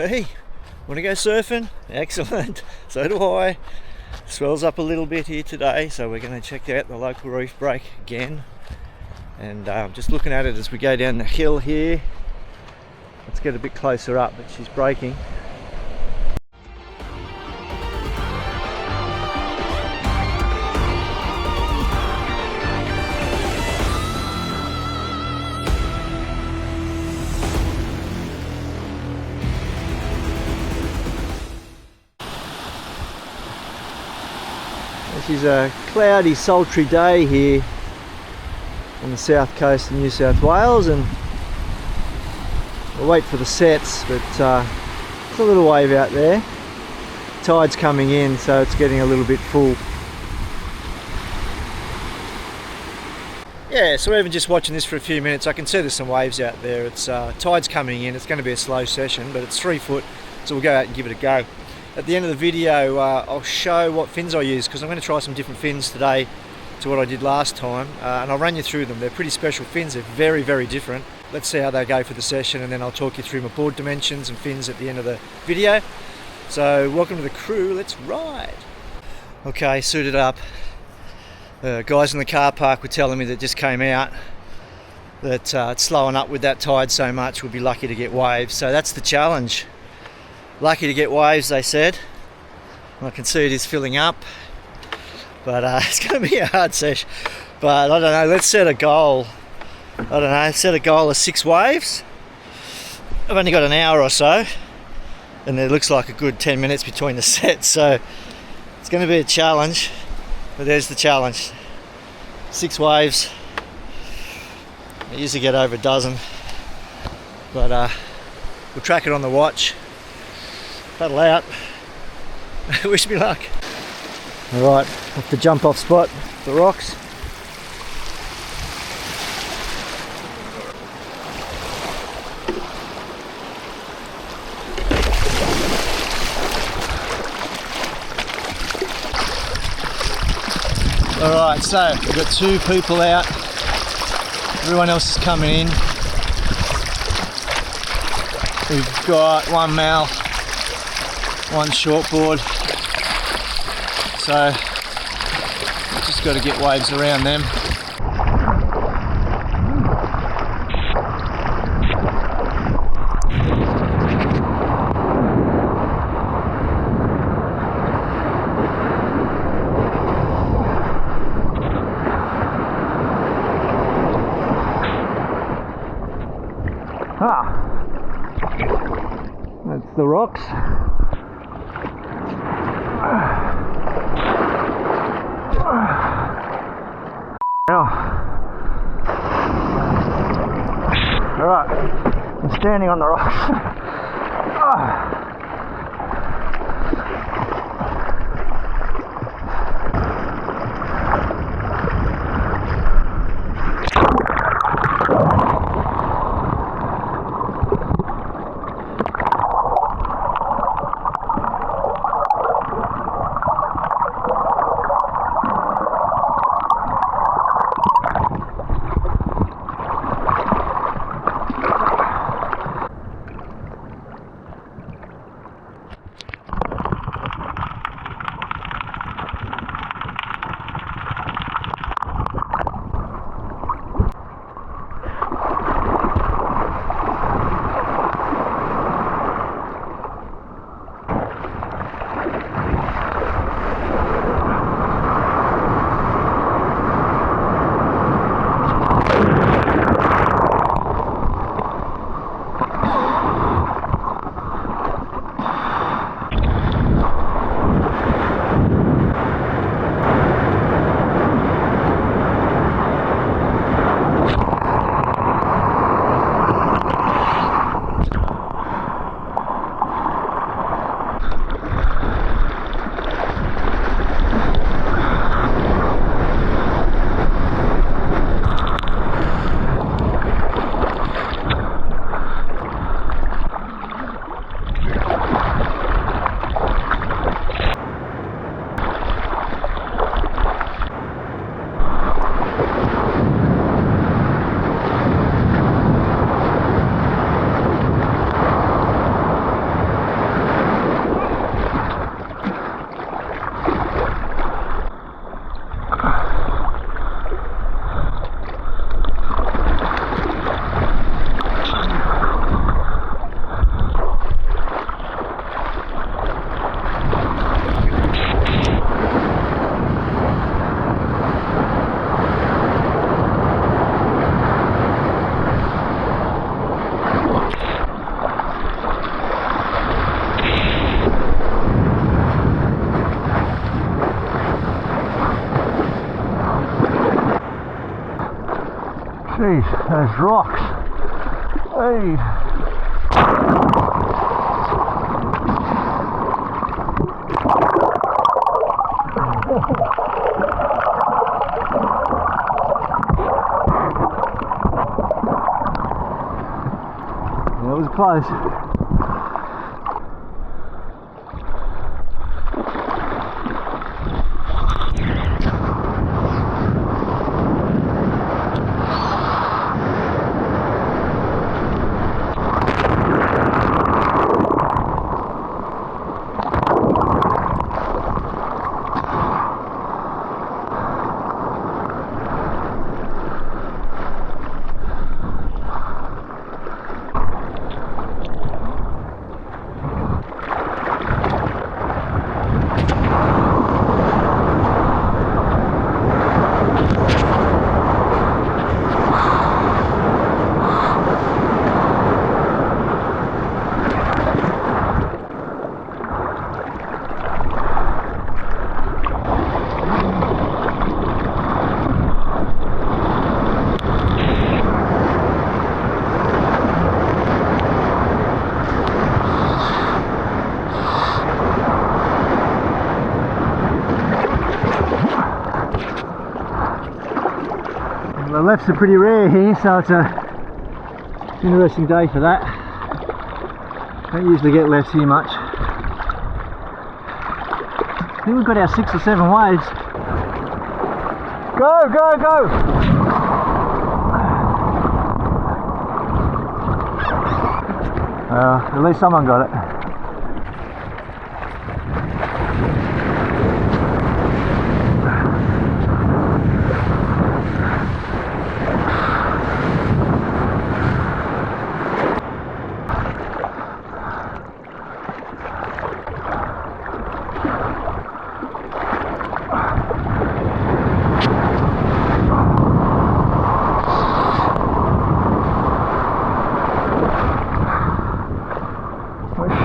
Hey, want to go surfing? Excellent. So do I. Swells up a little bit here today, so we're going to check out the local reef break again. And just looking at it as we go down the hill here. Let's get a bit closer up, but she's breaking. This is a cloudy, sultry day here on the south coast of New South Wales, and we'll wait for the sets, but it's a little wave out there. Tide's coming in, so it's getting a little bit full. Yeah, so even just watching this for a few minutes, I can see there's some waves out there. It's tide's coming in. It's going to be a slow session, but it's 3 foot, so we'll go out and give it a go. At the end of the video, I'll show what fins I use, because I'm going to try some different fins today to what I did last time, and I'll run you through them. They're pretty special fins. They're very, very different. Let's see how they go for the session, and then I'll talk you through my board dimensions and fins at the end of the video. So welcome to the crew, let's ride. Okay, suited up. The guys in the car park were telling me that just came out that it's slowing up with that tide so much, we'll be lucky to get waves. So that's the challenge. Lucky to get waves, they said. I can see it is filling up, but it's going to be a hard session. But I don't know, let's set a goal. I don't know, set a goal of 6 waves. I've only got an hour or so, and it looks like a good 10 minutes between the sets, so it's going to be a challenge, but there's the challenge. 6 waves. I usually get over a dozen, but we'll track it on the watch. Paddle out. Wish me luck. Alright, have to jump off spot, the rocks. Alright, so we've got 2 people out. Everyone else is coming in. We've got 1 male, 1 shortboard, so we've just got to get waves around them. That's the rocks. Alright, I'm standing on the rocks. Jeez, those rocks. Hey. That was close. The lefts are pretty rare here, so it's an interesting day for that. Don't usually get lefts here much. I think we've got our 6 or 7 waves. Go, go, go! At least someone got it.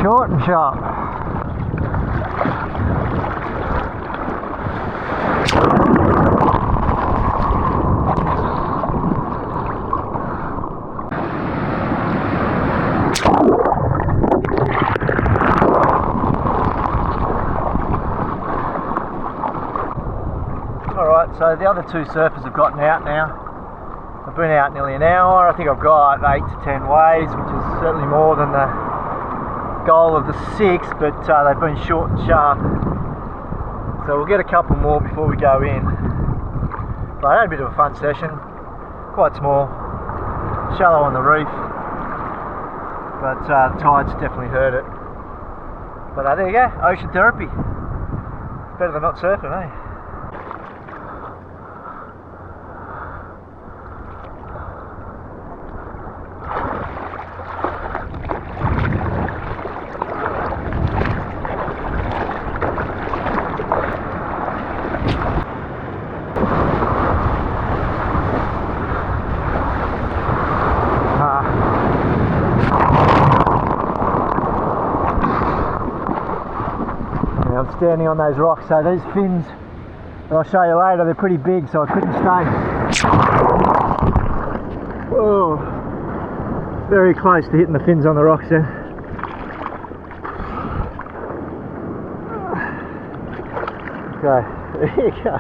Short and sharp. Alright, so the other 2 surfers have gotten out now. I've been out nearly an hour. I think I've got 8 to 10 waves, which is certainly more than the goal of the 6, but they've been short and sharp, so we'll get a couple more before we go in. But I had a bit of a fun session, quite small, shallow on the reef, but the tides definitely hurt it. But there you go, ocean therapy, better than not surfing, eh? I'm standing on those rocks, so these fins that I'll show you later, they're pretty big, so I couldn't stay. Whoa, very close to hitting the fins on the rocks there. Okay, there you go.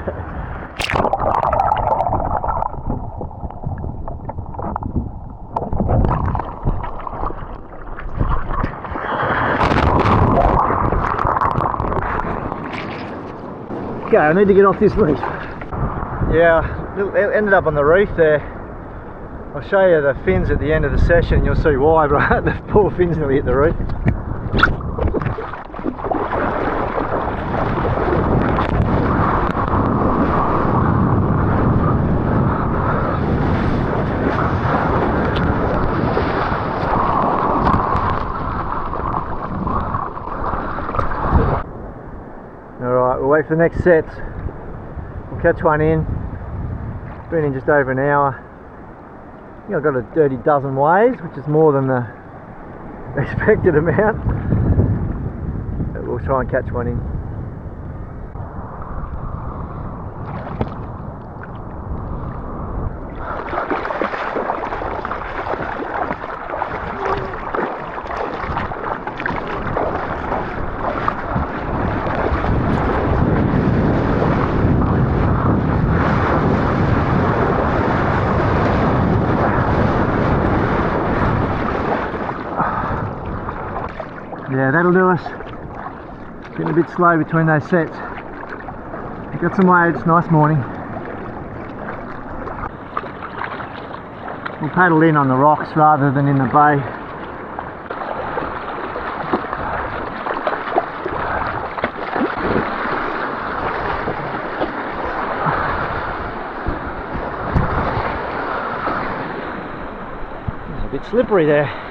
Okay, I need to get off this reef. Yeah, it ended up on the reef there. I'll show you the fins at the end of the session and you'll see why, but the poor fins nearly hit the reef. Alright, we'll wait for the next sets. We'll catch one in. Been in just over an hour. I think I've got a dirty dozen waves, which is more than the expected amount. But we'll try and catch one in. Yeah, that'll do us. Getting a bit slow between those sets. Got some waves, nice morning. We'll paddle in on the rocks rather than in the bay. It's a bit slippery there.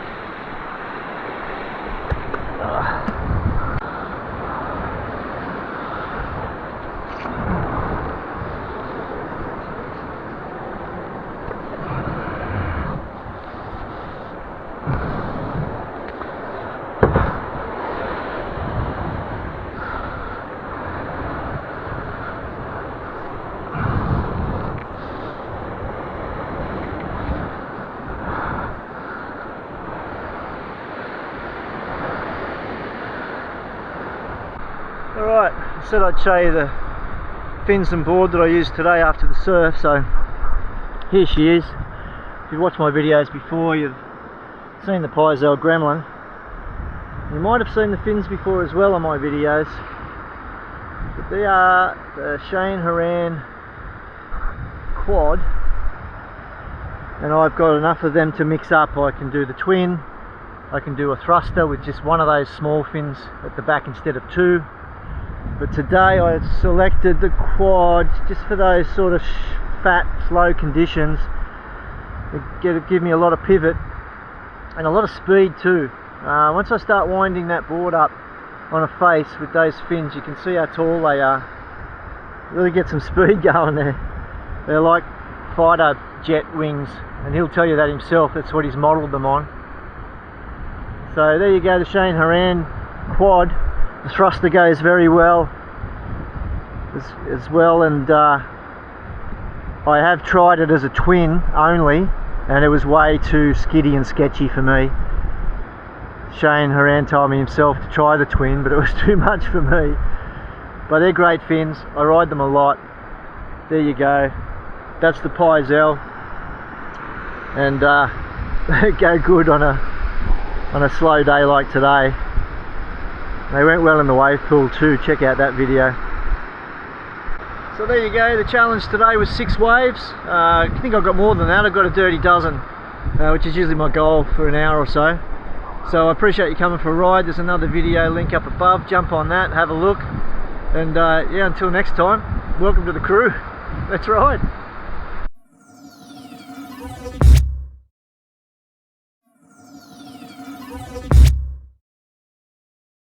Alright, I said I'd show you the fins and board that I used today after the surf, so here she is. If you've watched my videos before, you've seen the Pizel Gremlin. You might have seen the fins before as well on my videos, but they are the Shane Horan quad, and I've got enough of them to mix up. I can do the twin, I can do a thruster with just one of those small fins at the back instead of two. But today I selected the quad just for those sort of fat, slow conditions. It'll give me a lot of pivot and a lot of speed too. Once I start winding that board up on a face with those fins, you can see how tall they are. Really get some speed going there. They're like fighter jet wings, and he'll tell you that himself. That's what he's modelled them on. So there you go, the Shane Horan quad. The thruster goes very well as well, and I have tried it as a twin only, and it was way too skiddy and sketchy for me. Shane Horan told me himself to try the twin, but it was too much for me. But they're great fins, I ride them a lot. There you go, that's the Pizel, and they go good on a slow day like today. They went well in the wave pool too, check out that video. So there you go, the challenge today was 6 waves. I think I got more than that, I got a dirty dozen, which is usually my goal for an hour or so. So I appreciate you coming for a ride. There's another video link up above, jump on that, have a look. And yeah, until next time, welcome to the crew. Let's ride.